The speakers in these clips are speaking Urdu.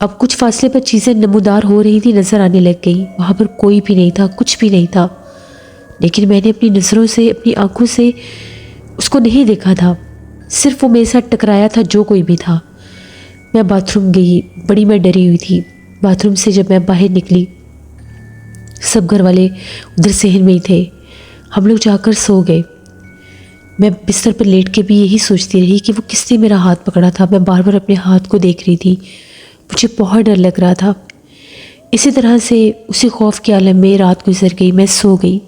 اب کچھ فاصلے پر چیزیں نمودار ہو رہی تھی، نظر آنے لگ گئی. وہاں پر کوئی بھی نہیں تھا، کچھ بھی نہیں تھا، لیکن میں نے اپنی نظروں سے، اپنی آنکھوں سے اس کو نہیں دیکھا تھا. صرف وہ میرے ساتھ ٹکرایا تھا جو کوئی بھی تھا. میں باتھ روم گئی، بڑی میں ڈری ہوئی تھی. باتھ روم سے جب میں باہر نکلی، سب گھر والے ادھر صحن میں ہی تھے. ہم لوگ جا کر سو گئے. میں بستر پر لیٹ کے بھی یہی سوچتی رہی کہ وہ کس نے میرا ہاتھ پکڑا تھا. میں بار بار اپنے ہاتھ کو دیکھ رہی تھی، مجھے بہت ڈر لگ رہا تھا. اسی طرح سے اسی خوف کے عالم میں رات گزر گئی. میں سو گئی.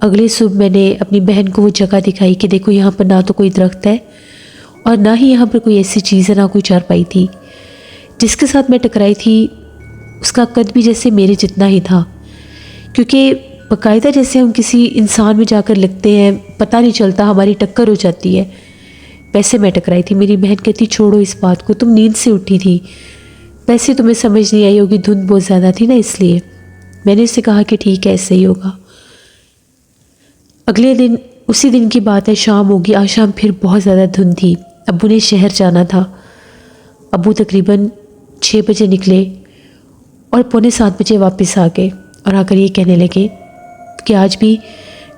اگلے صبح میں نے اپنی بہن کو وہ جگہ دکھائی کہ دیکھو یہاں پر نہ تو کوئی درخت ہے اور نہ ہی یہاں پر کوئی ایسی چیز ہے، نہ کوئی چارپائی تھی. جس کے ساتھ میں ٹکرائی تھی اس کا قد بھی جیسے میرے جتنا ہی تھا، کیونکہ باقاعدہ جیسے ہم کسی انسان میں جا کر لگتے ہیں، پتہ نہیں چلتا، ہماری ٹکر ہو جاتی ہے، ویسے میں ٹکرائی تھی. میری بہن کہتی چھوڑو اس بات کو، تم نیند سے اٹھی تھی، ویسے تمہیں سمجھ نہیں آئی ہوگی، دھند بہت زیادہ تھی نا اس لیے. میں نے اس سے کہا کہ ٹھیک ہے ایسے ہی ہوگا. اگلے دن، اسی دن کی بات ہے، شام ہوگی. آج شام پھر بہت زیادہ دھند تھی. ابو نے شہر جانا تھا. ابو تقریباً 6 بجے نکلے اور 6:45 بجے واپس آ گئے اور آ کر یہ کہنے لگے کہ آج بھی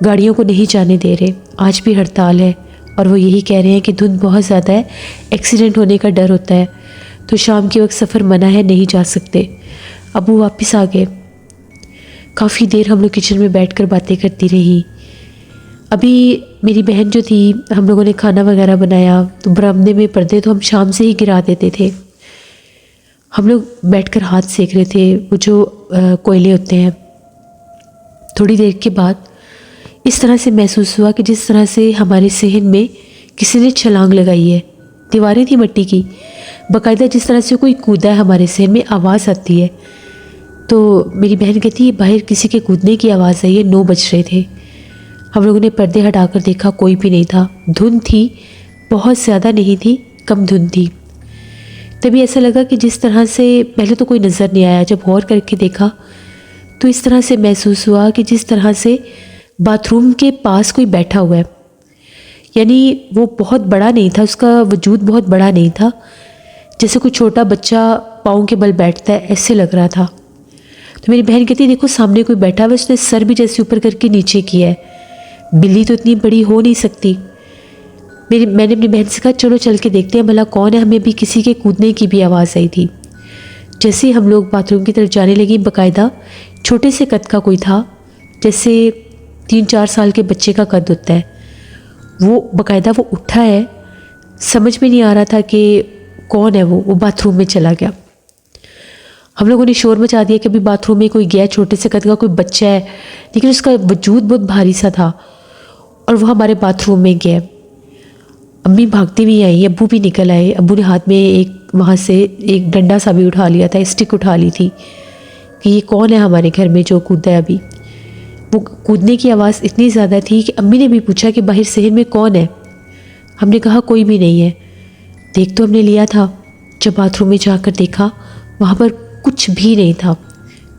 گاڑیوں کو نہیں جانے دے رہے، آج بھی ہڑتال ہے، اور وہ یہی کہہ رہے ہیں کہ دھند بہت زیادہ ہے، ایکسیڈنٹ ہونے کا ڈر ہوتا ہے، تو شام کے وقت سفر منع ہے، نہیں جا سکتے. ابو واپس آ گئے. کافی دیر ہم لوگ کچن میں بیٹھ کر باتیں کرتی رہی. ابھی میری بہن جو تھی، ہم لوگوں نے کھانا وغیرہ بنایا تو برآمدے میں پردے تو ہم شام سے ہی گرا دیتے تھے. ہم لوگ بیٹھ کر ہاتھ سیک رہے تھے، وہ جو کوئلے ہوتے ہیں. تھوڑی دیر کے بعد اس طرح سے محسوس ہوا کہ جس طرح سے ہمارے صحن میں کسی نے چھلانگ لگائی ہے. دیواریں تھی مٹی کی، باقاعدہ جس طرح سے کوئی کودا ہے ہمارے صحن میں، آواز آتی ہے. تو میری بہن کہتی ہے باہر کسی کے کودنے کی آواز آئی ہے. 9 بج رہے تھے. ہم لوگوں نے پردے ہٹا کر دیکھا، کوئی بھی نہیں تھا. دھند تھی، بہت زیادہ نہیں تھی، کم دھند تھی. تبھی ایسا لگا کہ جس طرح سے پہلے تو کوئی نظر نہیں آیا، جب غور کر کے دیکھا تو اس طرح سے محسوس ہوا کہ جس طرح سے باتھ روم کے پاس کوئی بیٹھا ہوا ہے. یعنی وہ بہت بڑا نہیں تھا، اس کا وجود بہت بڑا نہیں تھا، جیسے کوئی چھوٹا بچہ پاؤں کے بل بیٹھتا ہے، ایسے لگ رہا تھا. تو میری بہن کہتی دیکھو سامنے کوئی بیٹھا ہوا ہے، اس نے سر بھی جیسے اوپر کر کے نیچے کیا ہے. بلی تو اتنی بڑی ہو نہیں سکتی. میں نے اپنی بہن سے کہا چلو چل کے دیکھتے ہیں بھلا کون ہے. ہمیں بھی کسی کے کودنے کی بھی آواز آئی تھی. جیسے ہم لوگ باتھ روم کی طرف جانے لگیں، باقاعدہ چھوٹے سے قد کا کوئی تھا، جیسے 3-4 سال کے بچے کا قد ہوتا ہے. وہ باقاعدہ وہ اٹھا ہے، سمجھ میں نہیں آ رہا تھا کہ کون ہے. وہ باتھ روم میں چلا گیا. ہم لوگوں نے شور مچا دیا کہ ابھی باتھ روم میں کوئی گیا، چھوٹے سے قد کا کوئی بچہ ہے، لیکن اس کا وجود بہت بھاری سا تھا اور وہ ہمارے باتھ روم میں گیا. امی بھاگتی بھی آئی، ابو بھی نکل آئے. ابو نے ہاتھ میں وہاں سے ایک ڈنڈا سا بھی اٹھا لیا تھا، اسٹک اٹھا لی تھی کہ یہ کون ہے ہمارے گھر میں جو کودا ہے ابھی. وہ کودنے کی آواز اتنی زیادہ تھی کہ امی نے بھی پوچھا کہ باہر صحن میں کون ہے. ہم نے کہا کوئی بھی نہیں ہے. دیکھ تو ہم نے لیا تھا، جب باتھ روم میں جا کر دیکھا وہاں پر کچھ بھی نہیں تھا،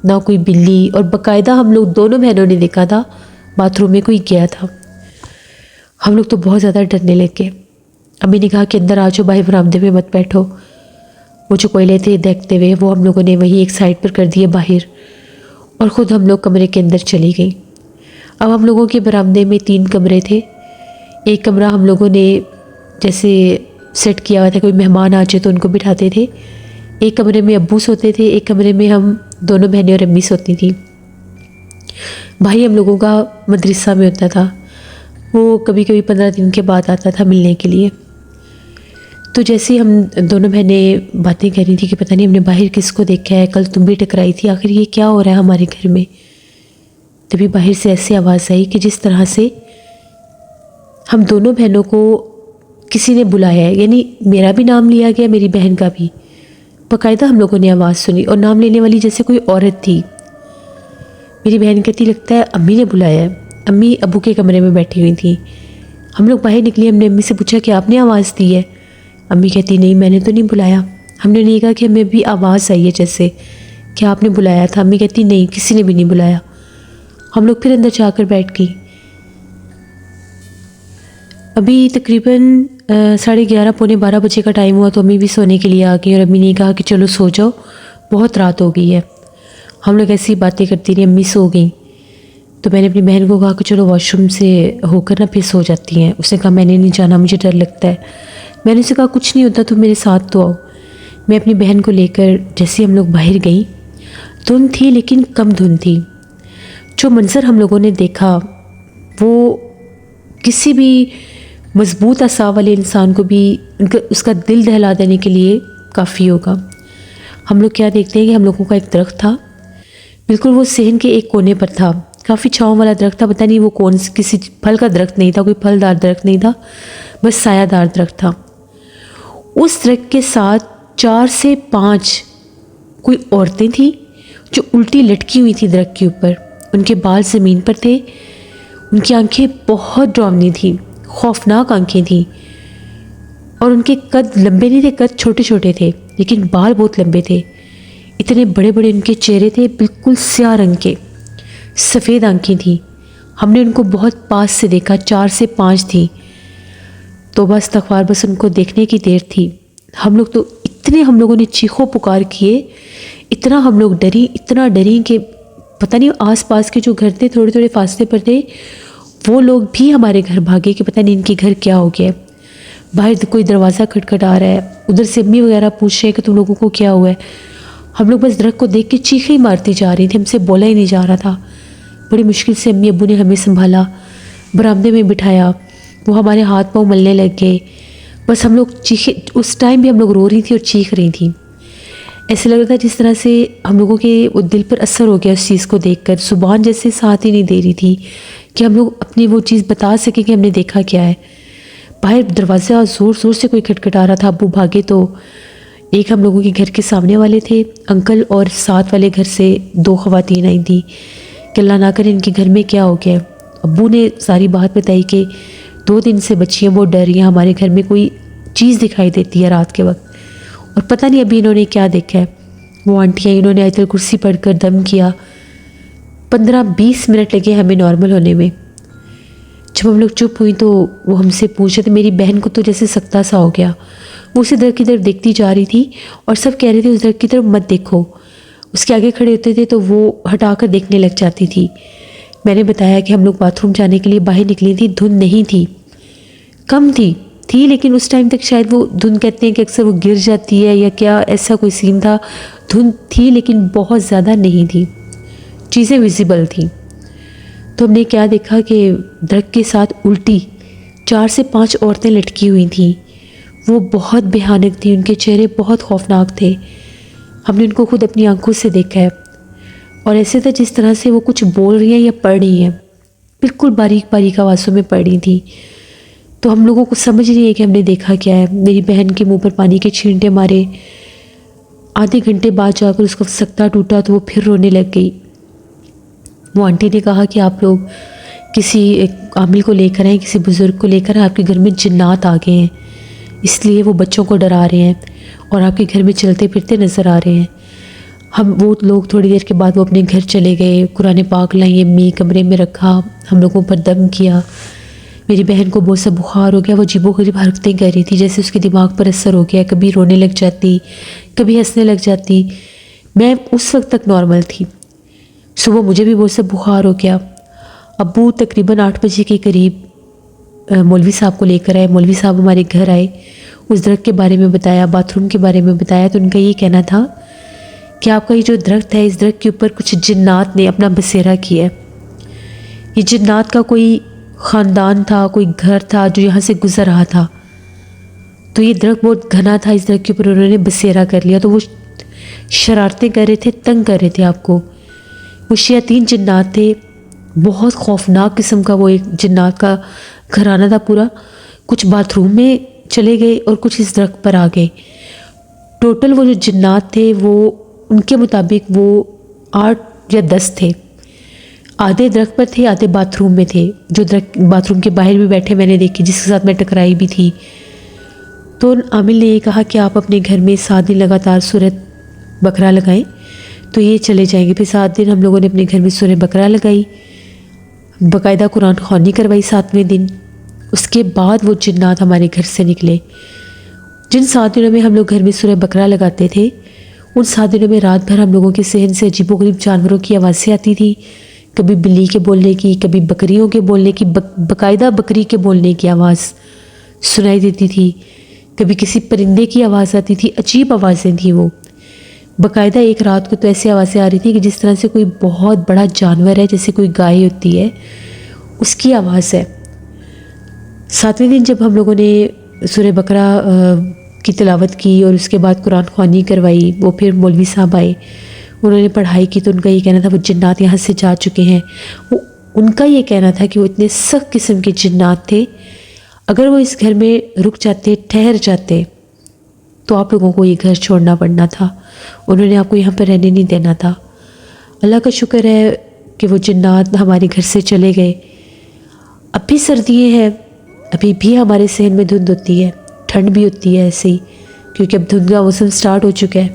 نہ کوئی بلی. اور باقاعدہ ہم لوگ دونوں بہنوں نے دیکھا تھا باتھ روم میں کوئی گیا تھا. ہم لوگ تو بہت زیادہ ڈرنے لگے. امی نے کہا کہ اندر آ جاؤ، باہر برآمدے میں مت بیٹھو. وہ جو کوئلے تھے دیکھتے ہوئے وہ ہم لوگوں نے وہیں ایک سائڈ پر کر دیے باہر، اور خود ہم لوگ کمرے کے اندر چلی گئی. اب ہم لوگوں کے برآمدے میں 3 کمرے تھے. ایک کمرہ ہم لوگوں نے جیسے سیٹ کیا ہوا تھا، کوئی مہمان آ جائے تو ان کو بٹھاتے تھے. ایک کمرے میں ابو سوتے تھے، ایک کمرے میں ہم دونوں بہنیں اور امی سوتی تھیں. بھائی ہم لوگوں کا مدرسہ میں ہوتا تھا، وہ کبھی کبھی 15 دن کے بعد آتا تھا ملنے کے لیے. تو جیسے ہی ہم دونوں بہنیں باتیں کر رہی تھی کہ پتہ نہیں ہم نے باہر کس کو دیکھا ہے، کل تم بھی ٹکرائی تھی، آخر یہ کیا ہو رہا ہے ہمارے گھر میں. تبھی باہر سے ایسی آواز آئی کہ جس طرح سے ہم دونوں بہنوں کو کسی نے بلایا ہے. یعنی میرا بھی نام لیا گیا، میری بہن کا بھی. باقاعدہ ہم لوگوں نے آواز سنی اور نام لینے والی جیسے کوئی عورت تھی. میری بہن کہتی لگتا ہے امی نے بلایا ہے. امی ابو کے کمرے میں بیٹھی ہوئی تھیں. ہم لوگ باہر نکلی. ہم نے امی سے پوچھا کہ آپ نے آواز دی ہے؟ امی کہتی نہیں میں نے تو نہیں بلایا. ہم نے نہیں کہا کہ ہمیں بھی آواز آئی ہے جیسے کہ آپ نے بلایا تھا. امی کہتی نہیں کسی نے بھی نہیں بلایا. ہم لوگ پھر اندر جا کر بیٹھ گئی. ابھی تقریباً 11:30 پونے 12 بجے کا ٹائم ہوا تو امی بھی سونے کے لیے آ گئی اور امی نے کہا کہ چلو سو جاؤ، بہت رات ہو گئی ہے۔ ہم لوگ ایسی باتیں کرتی رہی، امی سو گئیں تو میں نے اپنی بہن کو کہا کہ چلو واش روم سے ہو کر نا پھر سو جاتی ہیں۔ اس نے کہا میں نے نہیں جانا، مجھے ڈر لگتا ہے۔ میں نے اسے کہا کچھ نہیں ہوتا، تم میرے ساتھ تو آؤ۔ میں اپنی بہن کو لے کر جیسے ہم لوگ باہر گئیں، دھند تھی لیکن کم دھند تھی۔ جو منظر ہم لوگوں نے دیکھا وہ کسی بھی مضبوط اعصاب والے انسان کو بھی اس کا دل دہلا دینے کے لیے کافی ہوگا۔ ہم لوگ کیا دیکھتے ہیں کہ ہم لوگوں کا ایک درخت تھا، بالکل وہ صحن کے ایک کونے پر تھا، کافی چھاؤں والا درخت تھا۔ پتہ نہیں وہ کون سی کسی پھل کا درخت نہیں تھا، کوئی پھلدار درخت نہیں تھا، بس سایہ دار درخت تھا۔ اس درخت کے ساتھ 4 سے 5 کوئی عورتیں تھیں جو الٹی لٹکی ہوئی تھیں درخت کے اوپر، ان کے بال زمین پر تھے، ان کی آنکھیں بہت ڈراؤنی تھیں، خوفناک آنکھیں تھیں، اور ان کے قد لمبے نہیں تھے، قد چھوٹے چھوٹے تھے لیکن بال بہت لمبے تھے۔ اتنے بڑے بڑے ان کے چہرے تھے، بالکل سیاہ رنگ کے، سفید آنکھیں تھیں۔ ہم نے ان کو بہت پاس سے دیکھا، 4 سے 5 تھیں۔ توبہ استغفار، بس ان کو دیکھنے کی دیر تھی۔ ہم لوگوں نے چیخو پکار کیے، اتنا ہم لوگ اتنا ڈری کہ پتہ نہیں آس پاس کے جو گھر تھے تھوڑے تھوڑے فاصلے پر تھے، وہ لوگ بھی ہمارے گھر بھاگے کہ پتہ نہیں ان کے گھر کیا ہو گیا ہے۔ باہر کوئی دروازہ کھٹکھٹا رہا ہے، ادھر سے امی وغیرہ پوچھ رہے ہیں کہ تم لوگوں کو کیا ہوا ہے۔ ہم لوگ بس درخت کو دیکھ کے چیخیں ہی مارتی جا رہی تھی، ہم سے بولا ہی نہیں جا رہا تھا۔ بڑی مشکل سے امی ابو نے ہمیں سنبھالا، برآمدے میں بٹھایا، وہ ہمارے ہاتھ پاؤں ملنے لگ گئے۔ بس ہم لوگ چیخے، اس ٹائم بھی ہم لوگ رو رہی تھی اور چیخ رہی تھیں۔ ایسے لگ رہا تھا جس طرح سے ہم لوگوں کے وہ دل پر اثر ہو گیا اس چیز کو دیکھ کر، زبان جیسے ساتھ ہی نہیں دے رہی تھی کہ ہم لوگ اپنی وہ چیز بتا سکیں کہ ہم نے دیکھا کیا ہے۔ باہر دروازہ زور زور سے کوئی کھٹکھٹا رہا تھا، ابو بھاگے تو ایک ہم لوگوں کے گھر کے سامنے والے تھے انکل، اور ساتھ والے گھر سے 2 خواتین آئی تھیں کہ اللہ نہ کرے ان کے گھر میں کیا ہو گیا۔ ابو نے ساری بات بتائی کہ 2 دن سے بچیاں وہ ڈر رہی ہیں، ہمارے گھر میں کوئی چیز دکھائی دیتی ہے رات کے وقت، اور پتہ نہیں ابھی انہوں نے کیا دیکھا ہے۔ وہ آنٹیاں انہوں نے آیت الکرسی پڑھ کر دم کیا۔ 15-20 منٹ لگے ہمیں نارمل ہونے میں۔ جب ہم لوگ چپ ہوئی تو وہ ہم سے پوچھ رہے تھے، میری بہن کو تو جیسے سکتہ سا ہو گیا، وہ اسی درخت کی طرف دیکھتی جا رہی تھی اور سب کہہ رہے تھے اس درخت کی طرف مت دیکھو۔ اس کے آگے کھڑے ہوتے تھے تو وہ ہٹا کر دیکھنے لگ جاتی تھی۔ میں نے بتایا کہ ہم لوگ باتھ روم جانے کے لیے باہر نکلی تھی، دھند نہیں تھی، کم تھی لیکن اس ٹائم تک شاید وہ دھند کہتے ہیں کہ اکثر وہ گر جاتی ہے یا کیا، ایسا کوئی سین تھا۔ دھند تھی لیکن بہت زیادہ نہیں تھی، چیزیں ویزیبل تھیں۔ تو ہم نے کیا دیکھا کہ درخت کے ساتھ الٹی 4 سے 5 عورتیں لٹکی ہوئی تھیں، وہ بہت بھیانک تھیں، ان کے چہرے بہت خوفناک تھے۔ ہم نے ان کو خود اپنی آنکھوں سے دیکھا ہے، اور ایسے تھا جس طرح سے وہ کچھ بول رہی ہیں یا پڑھ رہی ہیں، بالکل باریک باریک آوازوں میں پڑھ رہی تھیں۔ تو ہم لوگوں کو سمجھ نہیں ہے کہ ہم نے دیکھا کیا ہے۔ میری بہن کے منہ پر پانی کے چھینٹے مارے، آدھے گھنٹے بعد جا کر اس کا سکتہ ٹوٹا تو وہ پھر رونے لگ گئی۔ وہ آنٹی نے کہا کہ آپ لوگ کسی عامل کو لے کر آئیں، کسی بزرگ کو لے کر آئیں، آپ کے گھر میں جنات آ گئے ہیں، اس لیے وہ بچوں کو ڈرا رہے ہیں اور آپ کے گھر میں چلتے پھرتے نظر آ رہے ہیں۔ وہ لوگ تھوڑی دیر کے بعد وہ اپنے گھر چلے گئے، قرآن پاک لائیں، امی کمرے میں رکھا، ہم لوگوں پر دم کیا۔ میری بہن کو بہت سا بخار ہو گیا، وہ عجیب و غریب حرکتیں کر رہی تھی، جیسے اس کے دماغ پر اثر ہو گیا، کبھی رونے لگ جاتی، کبھی ہنسنے لگ جاتی۔ میں اس وقت تک نارمل تھی۔ صبح مجھے بھی بہت سا بخار ہو گیا۔ ابو تقریباً 8 بجے کے قریب مولوی صاحب کو لے کر آئے، مولوی صاحب ہمارے گھر آئے، اس درخت کے بارے میں بتایا، باتھ روم کے بارے میں بتایا، تو ان کا یہ کہنا تھا کہ آپ کا یہ جو درخت ہے، اس درخت کے اوپر کچھ جنات نے اپنا بسیرا کیا ہے۔ یہ جنات کا کوئی خاندان تھا، کوئی گھر تھا جو یہاں سے گزر رہا تھا، تو یہ درخت بہت گھنا تھا، اس درخت کے اوپر انہوں نے بسیرا کر لیا، تو وہ شرارتیں کر رہے تھے، تنگ کر رہے تھے آپ کو۔ وہ شیاطین جنات تھے، بہت خوفناک قسم کا وہ ایک جنات کا گھرانہ تھا پورا۔ کچھ باتھ روم میں چلے گئے اور کچھ اس درخت پر آ گئے۔ ٹوٹل وہ جو جنات تھے وہ ان کے مطابق وہ 8 یا 10 تھے، آدھے درخت پر تھے، آدھے باتھ روم میں تھے، جو درخت باتھ روم کے باہر بھی بیٹھے میں نے دیکھی، جس کے ساتھ میں ٹکرائی بھی تھی۔ تو عامل نے یہ کہا کہ آپ اپنے گھر میں 7 دن لگاتار سورۃ بقرہ لگائیں تو یہ چلے جائیں گے۔ پھر 7 دن ہم لوگوں نے اپنے گھر میں سورۃ بقرہ لگائی، باقاعدہ قرآن خوانی کروائی 7ویں دن، اس کے بعد وہ جنات ہمارے گھر سے نکلے۔ جن 7 دنوں میں ہم لوگ گھر میں سورہ بقرہ لگاتے تھے، ان 7 دنوں میں رات بھر ہم لوگوں کے صحن سے عجیب و غریب جانوروں کی آوازیں آتی تھی، کبھی بلی کے بولنے کی، کبھی بکریوں کے بولنے کی، باقاعدہ بکری کے بولنے کی آواز سنائی دیتی تھی، کبھی کسی پرندے کی آواز آتی تھی، عجیب آوازیں تھیں وہ۔ باقاعدہ ایک رات کو تو ایسی آوازیں آ رہی تھیں کہ جس طرح سے کوئی بہت بڑا جانور ہے، جیسے کوئی گائے ہوتی ہے، اس کی آواز ہے۔ 7ویں دن جب ہم لوگوں نے سورہ بقرہ کی تلاوت کی اور اس کے بعد قرآن خوانی کروائی، وہ پھر مولوی صاحب آئے، انہوں نے پڑھائی کی، تو ان کا یہ کہنا تھا وہ جنات یہاں سے جا چکے ہیں۔ ان کا یہ کہنا تھا کہ وہ اتنے سخت قسم کے جنات تھے، اگر وہ اس گھر میں رک جاتے، ٹھہر جاتے، تو آپ لوگوں کو یہ گھر چھوڑنا پڑنا تھا، انہوں نے آپ کو یہاں پر رہنے نہیں دینا تھا۔ اللہ کا شکر ہے کہ وہ جنات ہمارے گھر سے چلے گئے۔ اب بھی سردیاں ہیں، ابھی بھی ہمارے صحن میں دھند ہوتی ہے، ٹھنڈ بھی ہوتی ہے ایسے ہی، کیونکہ اب دھند کا موسم سٹارٹ ہو چکا ہے۔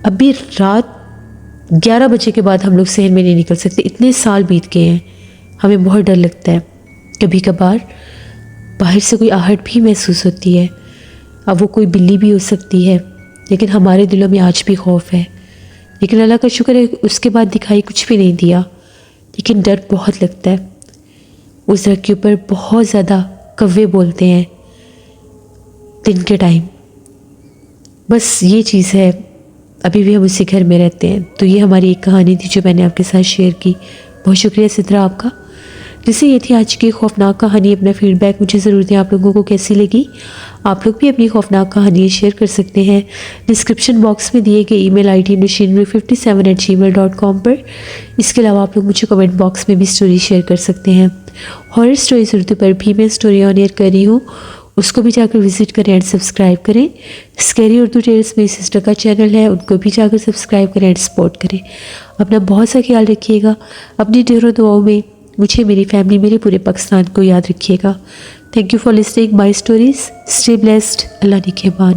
اب بھی رات 11 بجے کے بعد ہم لوگ صحن میں نہیں نکل سکتے، اتنے سال بیت گئے ہیں، ہمیں بہت ڈر لگتا ہے۔ کبھی کبھار باہر سے کوئی آہٹ بھی محسوس ہوتی ہے، اب وہ کوئی بلی بھی ہو سکتی ہے، لیکن ہمارے دلوں میں آج بھی خوف ہے۔ لیکن اللہ کا شکر ہے اس کے بعد دکھائی کچھ بھی نہیں دیا، لیکن ڈر بہت لگتا ہے۔ اس درخت کے اوپر بہت زیادہ کوے بولتے ہیں دن کے ٹائم، بس یہ چیز ہے۔ ابھی بھی ہم اسی گھر میں رہتے ہیں۔ تو یہ ہماری ایک کہانی تھی جو میں نے آپ کے ساتھ شیئر کی۔ بہت شکریہ سترہ آپ کا۔ جیسے یہ تھی آج کی خوفناک کہانی۔ اپنا فیڈ بیک مجھے ضرور دیں، آپ لوگوں کو کیسی لگی۔ آپ لوگ بھی اپنی خوفناک کہانی شیئر کر سکتے ہیں ڈسکرپشن باکس میں دیے گئے ای میل آئی ڈی machinery57@gmail.com پر۔ اس کے علاوہ آپ لوگ مجھے کمنٹ باکس میں بھی سٹوری شیئر کر سکتے ہیں۔ ہارر سٹوریز اردو پر بھی میں سٹوری آن ایئر کر رہی ہوں، اس کو بھی جا کر وزٹ کریں اینڈ سبسکرائب کریں۔ اسکیری اردو ٹیلز میری سسٹر کا چینل ہے، ان کو بھی جا کر سبسکرائب کریں اینڈ سپورٹ کریں۔ اپنا بہت سا خیال رکھیے گا، اپنی ڈھیروں دعاؤں میں مجھے، میری فیملی، میرے پورے پاکستان کو یاد رکھیے گا۔ Thank you for listening my stories. Stay blessed. اللہ نگہبان۔